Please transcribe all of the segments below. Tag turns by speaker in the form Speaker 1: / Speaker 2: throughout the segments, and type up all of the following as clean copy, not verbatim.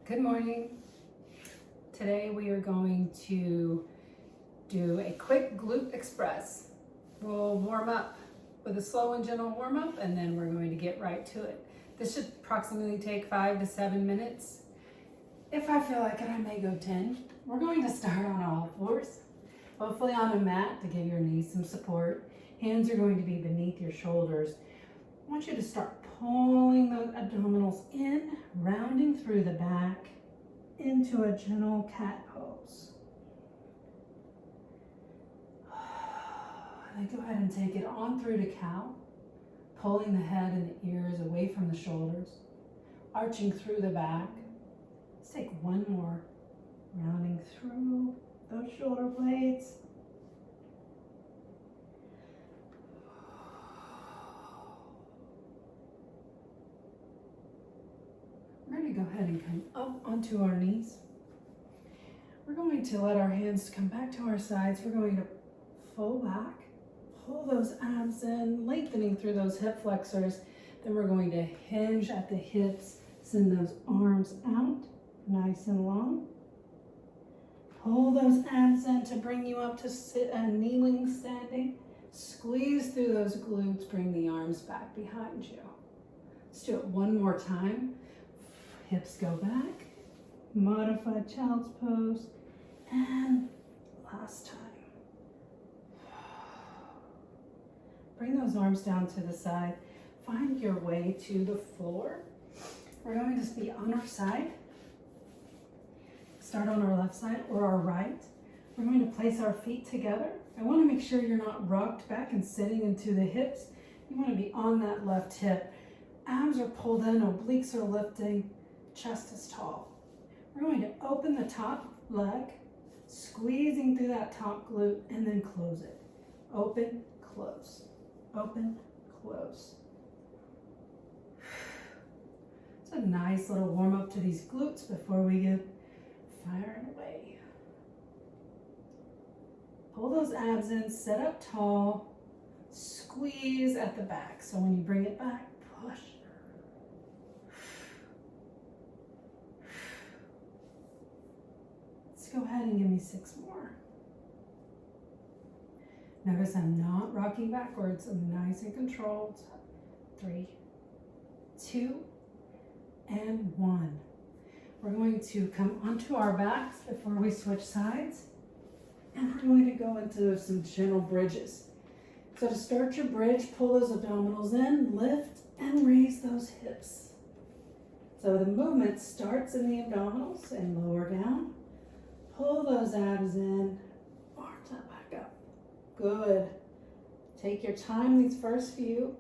Speaker 1: Good morning. Today we are going to do a quick Glute Express. We'll warm up with a slow and gentle warm up, and then we're going to get right to it. This should approximately take 5 to 7 minutes. If I feel like it, I may go 10. We're going to start on all fours, hopefully on a mat to give your knees some support. Hands are going to be beneath your shoulders. I want you to start pulling those abdominals in, rounding through the back into a gentle cat pose. And then go ahead and take it on through to cow, pulling the head and the ears away from the shoulders, arching through the back. Let's take one more, rounding through those shoulder blades. We're going to go ahead and come up onto our knees. We're going to let our hands come back to our sides. We're going to fall back, pull those abs in, lengthening through those hip flexors. Then we're going to hinge at the hips, send those arms out, nice and long. Pull those abs in to bring you up to sit kneeling, standing. Squeeze through those glutes, bring the arms back behind you. Let's do it one more time. Hips go back, modified child's pose, and last time. Bring those arms down to the side. Find your way to the floor. We're going to be on our side. Start on our left side or our right. We're going to place our feet together. I want to make sure you're not rocked back and sitting into the hips. You want to be on that left hip. Abs are pulled in, obliques are lifting. Chest is tall. We're going to open the top leg, squeezing through that top glute, and then close it. Open, close. Open, close. It's a nice little warm up to these glutes before we get firing away. Pull those abs in, sit up tall, squeeze at the back. So when you bring it back, push. Go ahead and give me 6 more. Notice I'm not rocking backwards. I'm nice and controlled. 3, 2, and 1. We're going to come onto our backs before we switch sides. And we're going to go into some gentle bridges. So to start your bridge, pull those abdominals in, lift, and raise those hips. So the movement starts in the abdominals and lower down. Pull those abs in, arms up, back up. Good. Take your time these first few.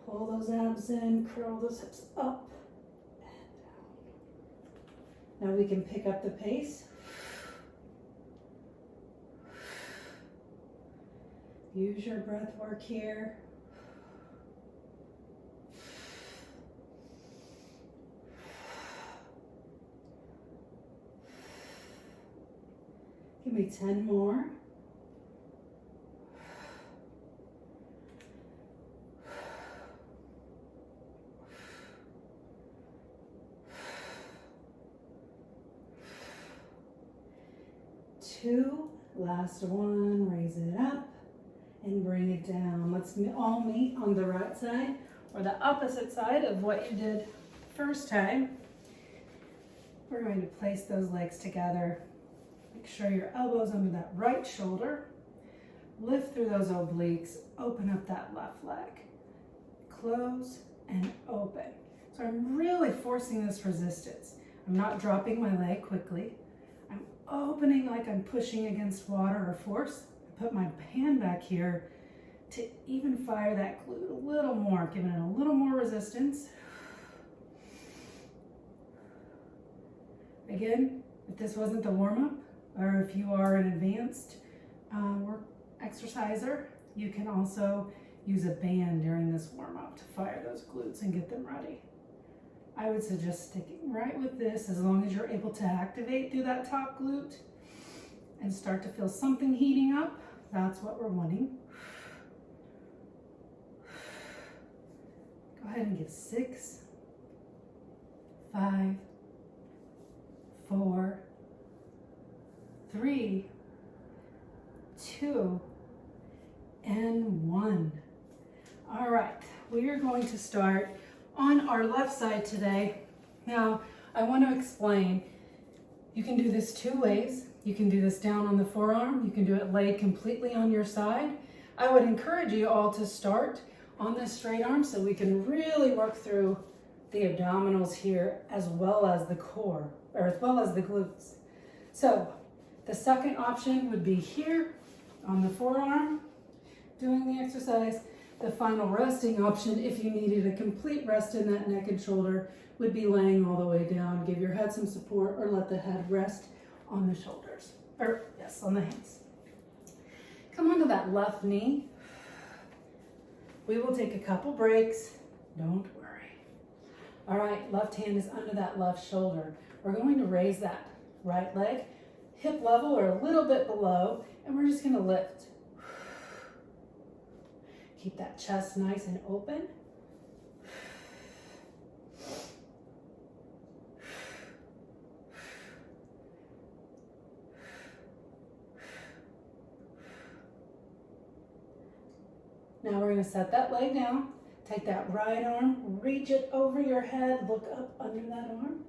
Speaker 1: Pull those abs in, curl those hips up and down. Now we can pick up the pace. Use your breath work here. Give me 10 more. Two, last one, raise it up and bring it down. Let's all meet on the right side or the opposite side of what you did first time. We're going to place those legs together. Make sure your elbow's under that right shoulder. Lift through those obliques. Open up that left leg. Close and open. So I'm really forcing this resistance. I'm not dropping my leg quickly. I'm opening like I'm pushing against water or force. I put my hand back here to even fire that glute a little more, giving it a little more resistance. Again, if this wasn't the warm-up, or if you are an advanced work exerciser, you can also use a band during this warm-up to fire those glutes and get them ready. I would suggest sticking right with this as long as you're able to activate through that top glute and start to feel something heating up. That's what we're wanting. Go ahead and give 6, 5, going to start on our left side today. Now, I want to explain, you can do this two ways. You can do this down on the forearm. You can do it laid completely on your side. I would encourage you all to start on this straight arm so we can really work through the abdominals here as well as the core, or as well as the glutes. So the second option would be here on the forearm, doing the exercise. The final resting option, if you needed a complete rest in that neck and shoulder, would be laying all the way down. Give your head some support or let the head rest on the shoulders, or yes, on the hands. Come onto that left knee. We will take a couple breaks. Don't worry. All right, left hand is under that left shoulder. We're going to raise that right leg, hip level or a little bit below, and we're just going to lift. Keep that chest nice and open. Now we're going to set that leg down. Take that right arm, reach it over your head, look up under that arm.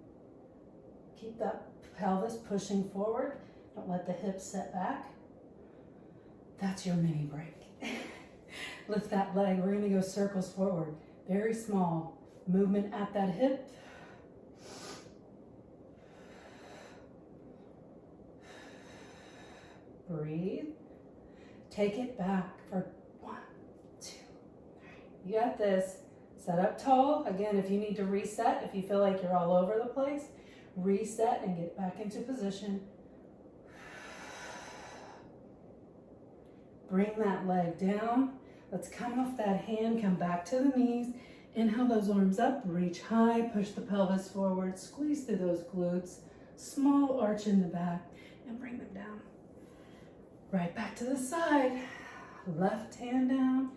Speaker 1: Keep that pelvis pushing forward. Don't let the hips set back. That's your mini break. Lift that leg. We're going to go circles forward. Very small movement at that hip. Breathe. Take it back for 1, 2, 3. You got this. Set up tall. Again, if you need to reset, if you feel like you're all over the place, reset and get back into position. Bring that leg down. Let's come off that hand, come back to the knees. Inhale those arms up, reach high, push the pelvis forward, squeeze through those glutes, small arch in the back, and bring them down. Right back to the side. Left hand down,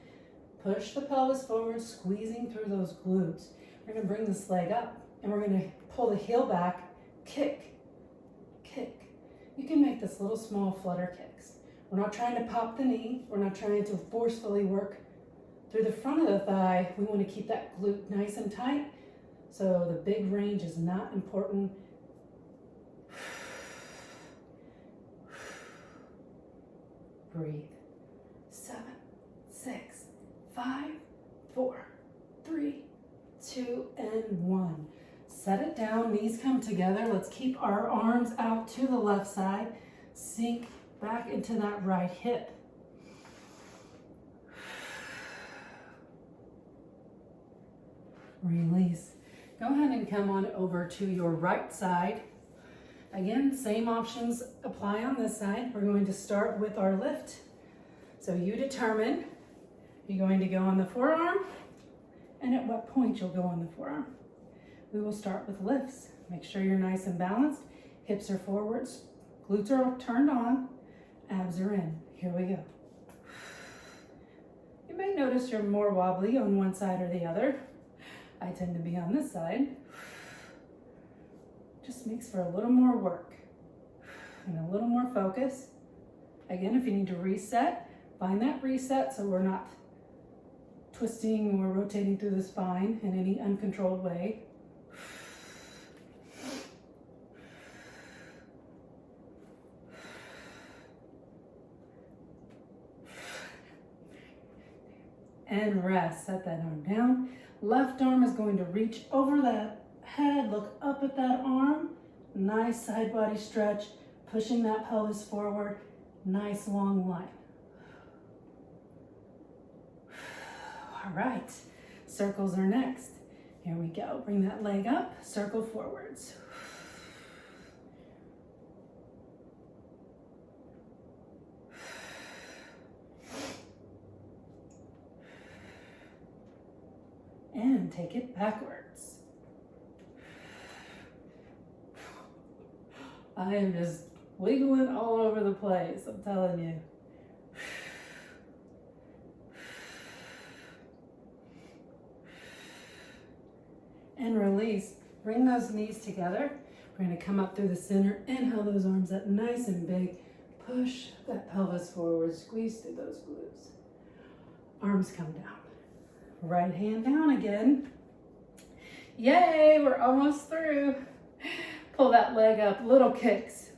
Speaker 1: push the pelvis forward, squeezing through those glutes. We're gonna bring this leg up, and we're gonna pull the heel back, kick, kick. You can make this little small flutter kicks. We're not trying to pop the knee. We're not trying to forcefully work through the front of the thigh. We want to keep that glute nice and tight. So the big range is not important. Breathe. 7, 6, 5, 4, 3, 2, and 1. Set it down, knees come together. Let's keep our arms out to the left side. Sink back into that right hip. Release. Go ahead and come on over to your right side. Again, same options apply on this side. We're going to start with our lift. So you determine, you're going to go on the forearm, and at what point you'll go on the forearm. We will start with lifts. Make sure you're nice and balanced. Hips are forwards, glutes are turned on, abs are in. Here we go. You may notice you're more wobbly on one side or the other. I tend to be on this side. Just makes for a little more work and a little more focus. Again, if you need to reset, find that reset so we're not twisting or rotating through the spine in any uncontrolled way. And rest. Set that arm down. Left arm is going to reach over that head, look up at that arm. Nice side body stretch, pushing that pelvis forward. Nice long line. All right, circles are next. Here we go. Bring that leg up, circle forwards. And take it backwards. I am just wiggling all over the place, I'm telling you. And release. Bring those knees together. We're going to come up through the center. Inhale those arms up nice and big. Push that pelvis forward. Squeeze through those glutes. Arms come down. Right hand down again. Yay, we're almost through. Pull that leg up, little kicks.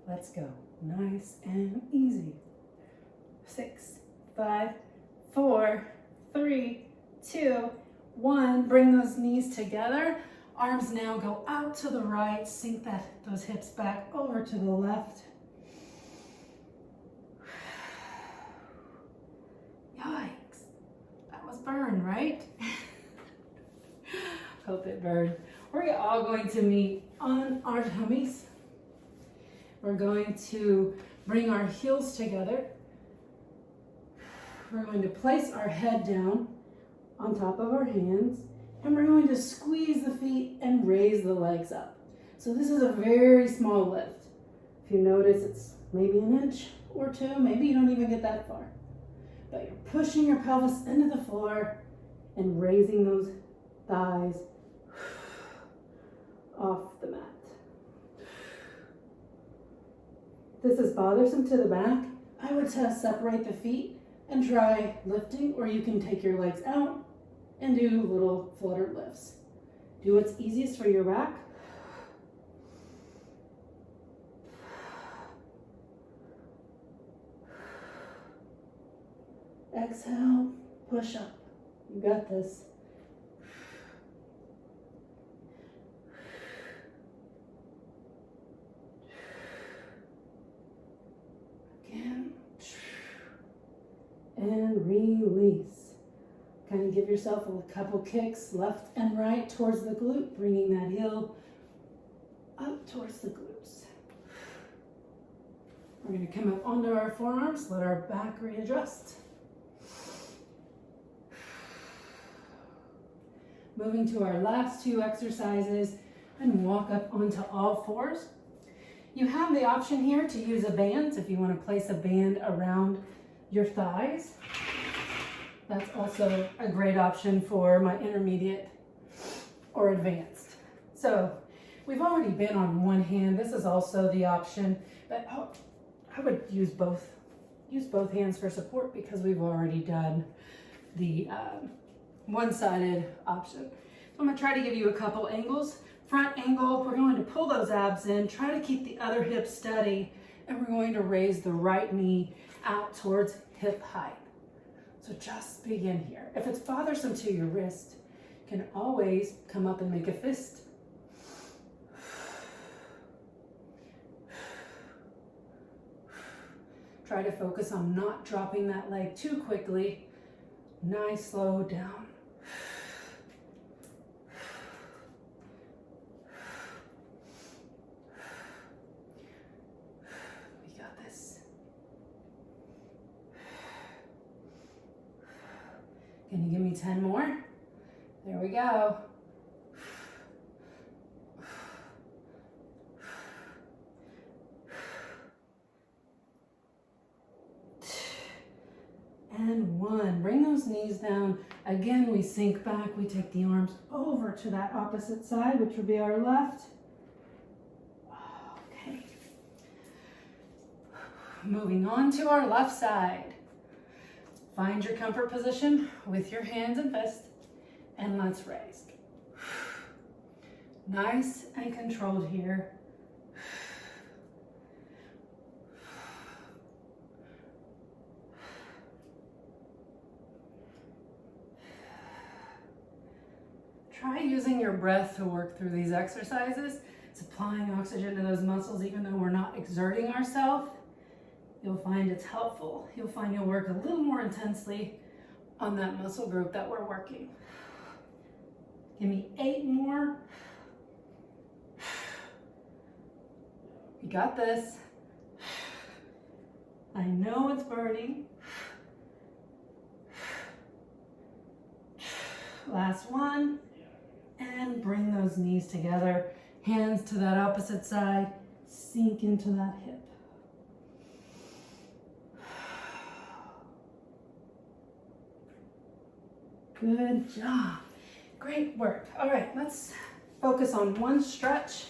Speaker 1: Let's go. Nice and easy. 6, 5, 4, 3, 2, 1. Bring those knees together. Arms now go out to the right. Sink those hips back over to the left. Yikes. That was burned, right? Hope it burned. We're all going to meet on our tummies. We're going to bring our heels together. We're going to place our head down on top of our hands, and we're going to squeeze the feet and raise the legs up. So this is a very small lift. If you notice, it's maybe an inch or two, maybe you don't even get that far. But you're pushing your pelvis into the floor and raising those thighs off the mat. If this is bothersome to the back, I would separate the feet and try lifting, or you can take your legs out and do little flutter lifts. Do what's easiest for your back. Exhale, push up. You got this. Again. And release. Kind of give yourself a couple kicks left and right towards the glute, bringing that heel up towards the glutes. We're going to come up onto our forearms, let our back readjust. Moving to our last two exercises, and walk up onto all fours. You have the option here to use a band if you want to place a band around your thighs. That's also a great option for my intermediate or advanced. So we've already been on one hand. This is also the option, but I would use both hands for support because we've already done the one-sided option. So I'm going to try to give you a couple angles. Front angle, we're going to pull those abs in, try to keep the other hip steady, and we're going to raise the right knee out towards hip height. So just begin here. If it's bothersome to your wrist, you can always come up and make a fist. Try to focus on not dropping that leg too quickly. Nice, slow down. We got this. Can you give me 10 more? There we go. And 1. Bring those knees down. Again, we sink back. We take the arms over to that opposite side, which would be our left. Okay. Moving on to our left side. Find your comfort position with your hands and fists, and let's raise. Nice and controlled here. Try using your breath to work through these exercises, supplying oxygen to those muscles even though we're not exerting ourselves. You'll find it's helpful. You'll find you'll work a little more intensely on that muscle group that we're working. Give me 8 more. You got this. I know it's burning. Last one. And bring those knees together. Hands to that opposite side. Sink into that hip. Good job. Great work. All right, let's focus on one stretch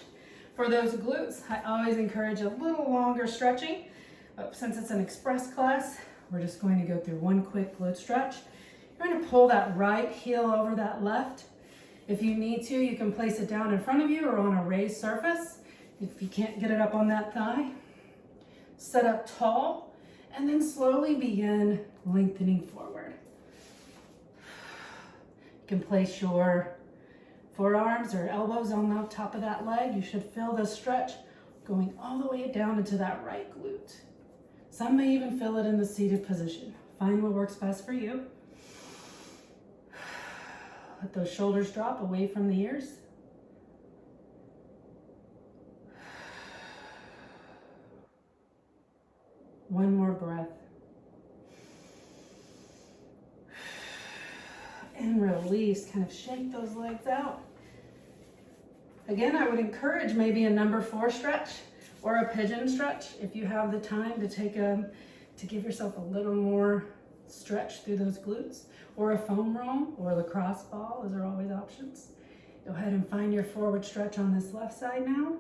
Speaker 1: For those glutes, I always encourage a little longer stretching, but since it's an express class, we're just going to go through one quick glute stretch. You're going to pull that right heel over that left. If you need to, you can place it down in front of you or on a raised surface. If you can't get it up on that thigh, set up tall, and then slowly begin lengthening forward. You can place your forearms or elbows on the top of that leg. You should feel the stretch going all the way down into that right glute. Some may even feel it in the seated position. Find what works best for you. Let those shoulders drop away from the ears. One more breath. And release, kind of shake those legs out. Again, I would encourage maybe a number 4 stretch or a pigeon stretch if you have the time to to give yourself a little more stretch through those glutes, or a foam roll or a lacrosse ball. Those are always options. Go ahead and find your forward stretch on this left side now.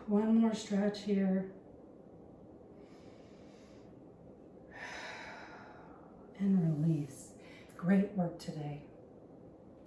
Speaker 1: One more stretch here. And release. Great work today.